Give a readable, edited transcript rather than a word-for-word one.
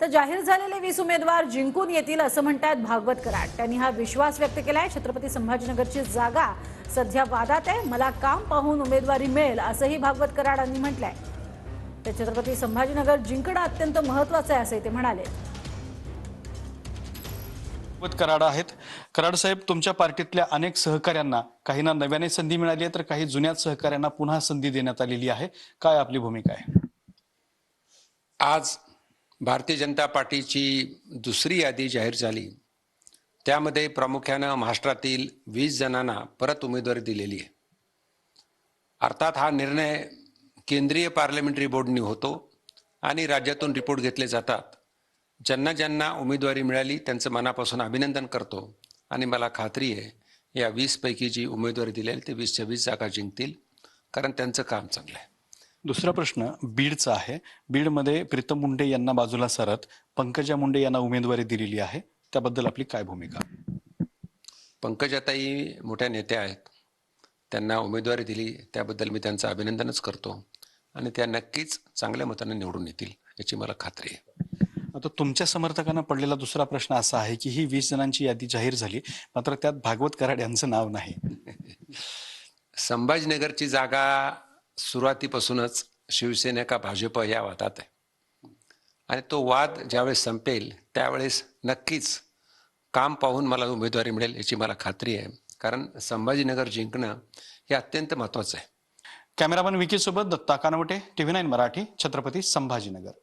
तर जाहीर झालेले 20 उमेदवार जिंकून येतील असं म्हणतात भागवत कराड. त्यांनी हा विश्वास व्यक्त केलाय. छत्रपती संभाजीनगरची जागा सध्या वादात आहे. मला काम पाहून उमेदवारी मिळेल असंही भागवत कराडांनी म्हटलंय. तर छत्रपती संभाजीनगर जिंकणं अत्यंत महत्त्वाचं आहे असे ते म्हणाले. कराड आहेत. कराड साहेब, तुमच्या पार्टीतल्या अनेक सहकाऱ्यांना काहींना नव्याने संधी मिळाली आहे तर काही जुन्या सहकाऱ्यांना पुन्हा संधी देण्यात आलेली आहे. काय आपली भूमिका आहे? आज भारतीय जनता पार्टीची दुसरी यादी जाहीर झाली. त्यामध्ये प्रामुख्यानं महाराष्ट्रातील 20 जणांना परत उमेदवारी दिलेली आहे. अर्थात हा निर्णय केंद्रीय पार्लमेंटरी बोर्डनी होतो आणि राज्यातून रिपोर्ट घेतले जातात. ज्यांना ज्यांना उमेदवारी मिळाली त्यांचं मनापासून अभिनंदन करतो आणि मला खात्री आहे या 20 पैकी जी उमेदवारी दिलेली ते 20च्या 20 जागा जिंकतील, कारण त्यांचं काम चांगलं आहे. दुसरा प्रश्न बीडचा आहे. बीडमध्ये प्रीतम मुंडे यांना बाजूला सारत पंकजा मुंडे यांना उमेदवारी दिलेली आहे. त्याबद्दल आपली काय भूमिका? पंकजाताई मोठ्या नेत्या आहेत. त्यांना उमेदवारी दिली त्याबद्दल मी त्यांचं अभिनंदनच करतो आणि त्या नक्कीच चांगल्या मताने निवडून येतील याची मला खात्री आहे. आता तुमच्या समर्थकांना पडलेला दुसरा प्रश्न असा आहे की ही 20 जणांची यादी जाहीर झाली, मात्र त्यात भागवत कराड यांचं नाव नाही. संभाजीनगरची जागा सुरुवातीपासूनच शिवसेना का भाजप या वादात आहे आणि तो वाद ज्यावेळेस संपेल त्यावेळेस नक्कीच काम पाहून मला उमेदवारी मिळेल याची मला खात्री आहे, कारण संभाजीनगर जिंकणं हे अत्यंत महत्त्वाचं आहे. कॅमेरामन विकी सोबत दत्ता कानवटे, TV9 मराठी, छत्रपती संभाजीनगर.